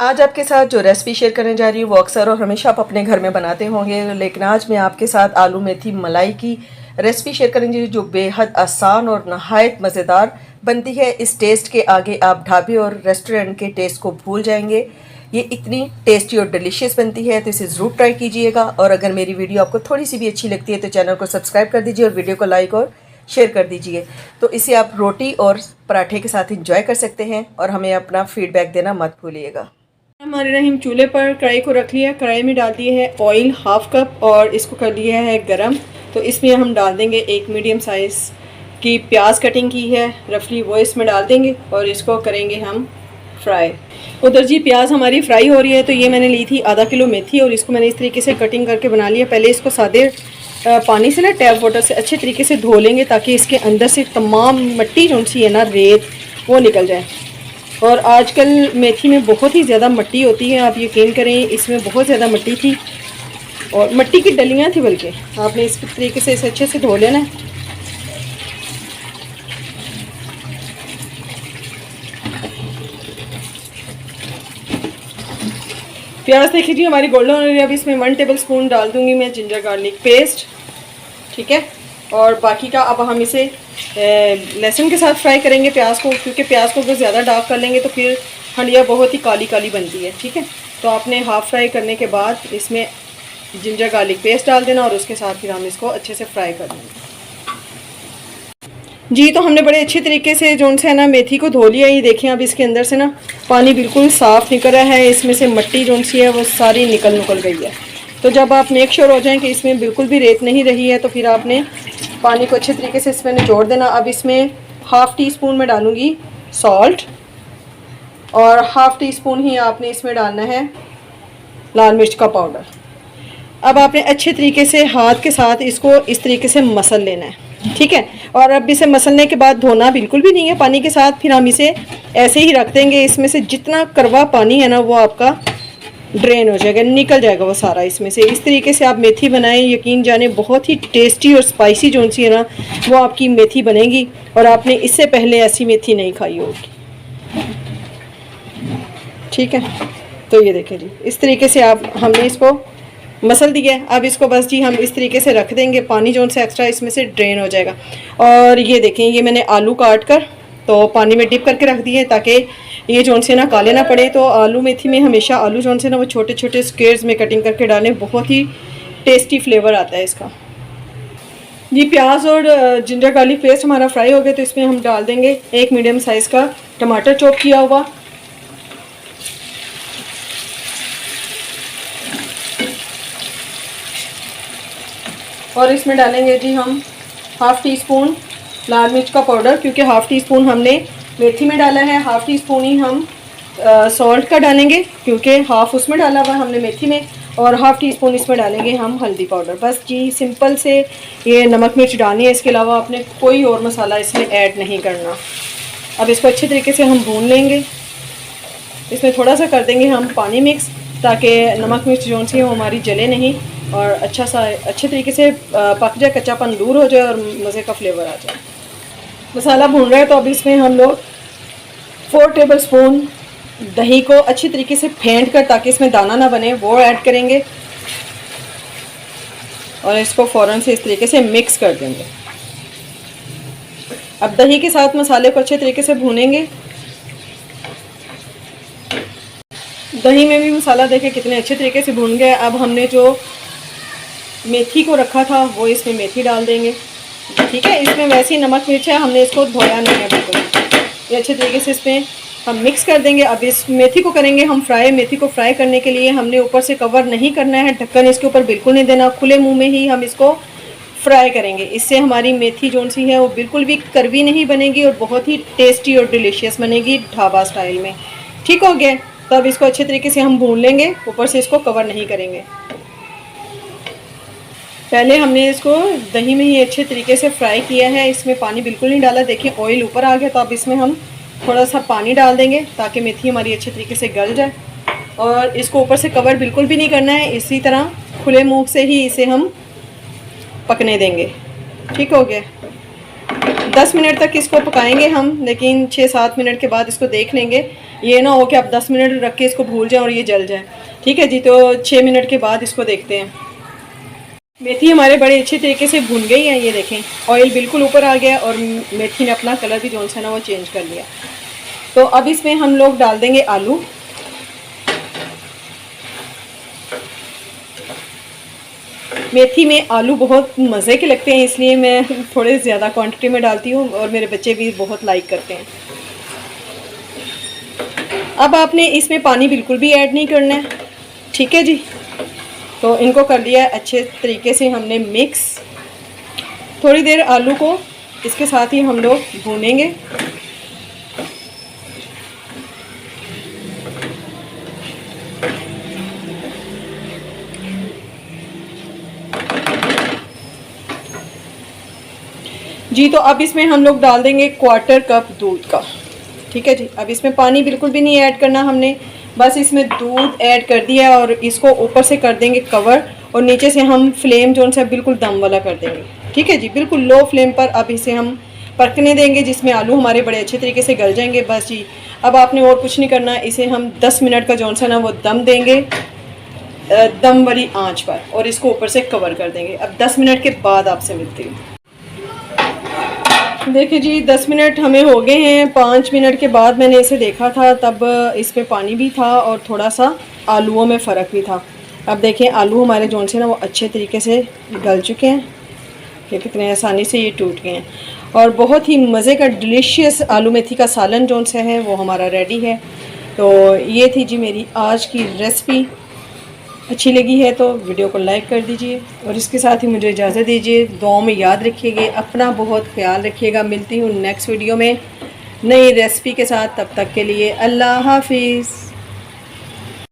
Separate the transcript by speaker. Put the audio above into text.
Speaker 1: आज आपके साथ जो रेसिपी शेयर करने जा रही हूँ वो अक्सर और हमेशा आप अपने घर में बनाते होंगे, लेकिन आज मैं आपके साथ आलू मेथी मलाई की रेसिपी शेयर करने जा रही हूँ जो बेहद आसान और नहायत मज़ेदार बनती है। इस टेस्ट के आगे आप ढाबे और रेस्टोरेंट के टेस्ट को भूल जाएंगे। ये इतनी टेस्टी और डिलीशियस बनती है, तो इसे ज़रूर ट्राई कीजिएगा। और अगर मेरी वीडियो आपको थोड़ी सी भी अच्छी लगती है तो चैनल को सब्सक्राइब कर दीजिए और वीडियो को लाइक और शेयर कर दीजिए। तो इसे आप रोटी और पराठे के साथ इंजॉय कर सकते हैं और हमें अपना फीडबैक देना मत भूलिएगा। हमारे रहीम चूल्हे पर कढ़ाई को रख लिया। कढ़ाई में डाल दिए है ऑयल हाफ कप और इसको कर लिया है गरम। तो इसमें हम डाल देंगे एक मीडियम साइज़ की प्याज कटिंग की है रफली, वो इसमें डाल देंगे और इसको करेंगे हम फ्राई। उधर जी प्याज हमारी फ्राई हो रही है। तो ये मैंने ली थी आधा किलो मेथी और इसको मैंने इस तरीके से कटिंग करके बना लिया। पहले इसको सादे पानी से ना टैप वाटर से अच्छे तरीके से धो लेंगे ताकि इसके अंदर से तमाम मिट्टी जो सी है ना, रेत, वो निकल जाए। और आजकल मेथी में बहुत ही ज़्यादा मिट्टी होती है, आप यकीन करें इसमें बहुत ज़्यादा मिट्टी थी और मिट्टी की डलियाँ थी, बल्कि आपने इस तरीके से इसे अच्छे से धो लेना है। प्याज देखिए जी हमारी गोल्डन हो रही है। अब इसमें 1 टेबल स्पून डाल दूंगी मैं जिंजर गार्लिक पेस्ट, ठीक है। और बाकी का अब हम इसे लहसुन के साथ फ्राई करेंगे प्याज को, क्योंकि प्याज को अगर ज़्यादा डार्क कर लेंगे तो फिर हंडिया बहुत ही काली काली बनती है, ठीक है। तो आपने हाफ़ फ्राई करने के बाद इसमें जिंजर गार्लिक पेस्ट डाल देना और उसके साथ फिर हम इसको अच्छे से फ्राई कर लेंगे जी। तो हमने बड़े अच्छे तरीके से जो है ना मेथी को धो लिया। ये देखें अब इसके अंदर से ना पानी बिल्कुल साफ़ निकल रहा है, इसमें से मिट्टी जो सी है वो सारी निकल गई है। तो जब आप मेक श्योर हो जाएं कि इसमें बिल्कुल भी रेत नहीं रही है तो फिर आपने पानी को अच्छे तरीके से इसमें निचोड़ देना। अब इसमें हाफ़ टी स्पून में डालूँगी सॉल्ट और हाफ़ टी स्पून ही आपने इसमें डालना है लाल मिर्च का पाउडर। अब आपने अच्छे तरीके से हाथ के साथ इसको इस तरीके से मसल लेना है, ठीक है। और अब इसे मसलने के बाद धोना बिल्कुल भी नहीं है पानी के साथ, फिर हम इसे ऐसे ही रख देंगे। इसमें से जितना कड़वा पानी है ना वो आपका ड्रेन हो जाएगा, निकल जाएगा वो सारा इसमें से। इस तरीके से आप मेथी बनाएं, यकीन जाने बहुत ही टेस्टी और स्पाइसी जो सी है ना वो आपकी मेथी बनेगी और आपने इससे पहले ऐसी मेथी नहीं खाई होगी, ठीक है। तो ये देखें जी इस तरीके से हमने इसको मसल दिया। अब इसको बस जी हम इस तरीके से रख देंगे, पानी जो से एक्स्ट्रा इसमें से ड्रेन हो जाएगा। और ये देखें ये मैंने आलू काट कर तो पानी में डिप करके रख दिए ताकि ये जो से ना काले ना पड़े। तो आलू मेथी में हमेशा आलू जो से ना वो छोटे छोटे स्क्वेयर्स में कटिंग करके डालें, बहुत ही टेस्टी फ्लेवर आता है इसका जी। प्याज और जिंजर गार्लिक पेस्ट हमारा फ्राई हो गया। तो इसमें हम डाल देंगे एक मीडियम साइज़ का टमाटर चॉप किया हुआ, और इसमें डालेंगे जी हम हाफ़ टी स्पून लाल मिर्च का पाउडर, क्योंकि हाफ़ टी स्पून हमने मेथी में डाला है। हाफ़ टी स्पून ही हम सॉल्ट का डालेंगे क्योंकि हाफ़ उसमें डाला हुआ हमने मेथी में, और हाफ़ टी स्पून इसमें डालेंगे हम हल्दी पाउडर। बस जी सिंपल से ये नमक मिर्च डालनी है, इसके अलावा आपने कोई और मसाला इसमें ऐड नहीं करना। अब इसको अच्छे तरीके से हम भून लेंगे। इसमें थोड़ा सा कर देंगे हम पानी मिक्स ताकि नमक मिर्च जो सी है वो हमारी जले नहीं और अच्छे तरीके से पक जाए, कच्चापन दूर हो जाए और मज़े का फ्लेवर आ जाए। मसाला भून रहा है तो अब इसमें हम लोग 4 टेबल स्पून दही को अच्छी तरीके से फेंट कर ताकि इसमें दाना ना बने वो ऐड करेंगे और इसको फ़ौरन से इस तरीके से मिक्स कर देंगे। अब दही के साथ मसाले को अच्छे तरीके से भूनेंगे। दही में भी मसाला देखें कितने अच्छे तरीके से भून गया। अब हमने जो मेथी को रखा था वो इसमें मेथी डाल देंगे, ठीक है। इसमें वैसे ही नमक मिर्च है, हमने इसको धोया नहीं है बिल्कुल। ये अच्छे तरीके से इसमें हम मिक्स कर देंगे। अब इस मेथी को करेंगे हम फ्राई। मेथी को फ्राई करने के लिए हमने ऊपर से कवर नहीं करना है, ढक्कन इसके ऊपर बिल्कुल नहीं देना, खुले मुंह में ही हम इसको फ्राई करेंगे। इससे हमारी मेथी जो सी है वो बिल्कुल भी कड़वी नहीं बनेगी और बहुत ही टेस्टी और डिलीशियस बनेगी ढाबा स्टाइल में, ठीक हो गया। तो अब इसको अच्छे तरीके से हम भून लेंगे, ऊपर से इसको कवर नहीं करेंगे। पहले हमने इसको दही में ही अच्छे तरीके से फ्राई किया है, इसमें पानी बिल्कुल नहीं डाला। देखिए ऑयल ऊपर आ गया। तो अब इसमें हम थोड़ा सा पानी डाल देंगे ताकि मेथी हमारी अच्छे तरीके से गल जाए और इसको ऊपर से कवर बिल्कुल भी नहीं करना है। इसी तरह खुले मुंह से ही इसे हम पकने देंगे, ठीक हो गया। 10 मिनट तक इसको पकाएंगे हम, लेकिन 6-7 मिनट के बाद इसको देख लेंगे
Speaker 2: ये ना हो कि आप 10 मिनट रख के इसको भूल जाएं और ये जल जाए। ठीक है जी, तो 6 मिनट के बाद इसको देखते हैं। मेथी हमारे बड़े अच्छे तरीके से भुन गई है, ये देखें ऑयल बिल्कुल ऊपर आ गया और मेथी ने अपना कलर भी जो सा ना वो चेंज कर लिया। तो अब इसमें हम लोग डाल देंगे आलू। मेथी में आलू बहुत मज़े के लगते हैं, इसलिए मैं थोड़े ज़्यादा क्वांटिटी में डालती हूँ और मेरे बच्चे भी बहुत लाइक करते हैं। अब आपने इसमें पानी बिल्कुल भी ऐड नहीं करना है, ठीक है जी। तो इनको कर लिया अच्छे तरीके से हमने मिक्स। थोड़ी देर आलू को इसके साथ ही हम लोग भूनेंगे। जी, तो अब इसमें हम लोग डाल देंगे 1/4 कप दूध का। ठीक है जी, अब इसमें पानी बिल्कुल भी नहीं ऐड करना हमने, बस इसमें दूध ऐड कर दिया और इसको ऊपर से कर देंगे कवर और नीचे से हम फ्लेम जो है बिल्कुल दम वाला कर देंगे। ठीक है जी, बिल्कुल लो फ्लेम पर अब इसे हम पकने देंगे, जिसमें आलू हमारे बड़े अच्छे तरीके से गल जाएंगे। बस जी, अब आपने और कुछ नहीं करना, इसे हम 10 मिनट का जो सा ना वो दम देंगे, दम वाली आंच पर, और इसको ऊपर से कवर कर देंगे। अब 10 मिनट के बाद आपसे मिलती हूँ। देखिए जी, 10 मिनट हमें हो गए हैं। 5 मिनट के बाद मैंने इसे देखा था, तब इसमें पानी भी था और थोड़ा सा आलूओं में फ़र्क भी था। अब देखें आलू हमारे जोन से ना वो अच्छे तरीके से गल चुके हैं कि कितने आसानी से ये टूट गए हैं, और बहुत ही मज़े का डिलीशियस आलू मेथी का सालन जोन से है वो हमारा रेडी है। तो ये थी जी मेरी आज की रेसिपी। अच्छी लगी है तो वीडियो को लाइक कर दीजिए और इसके साथ ही मुझे इजाज़त दीजिए। दुआओं में याद रखिएगा, अपना बहुत ख्याल रखिएगा। मिलती हूँ नेक्स्ट वीडियो में नई रेसिपी के साथ, तब तक के लिए अल्लाह हाफिज़।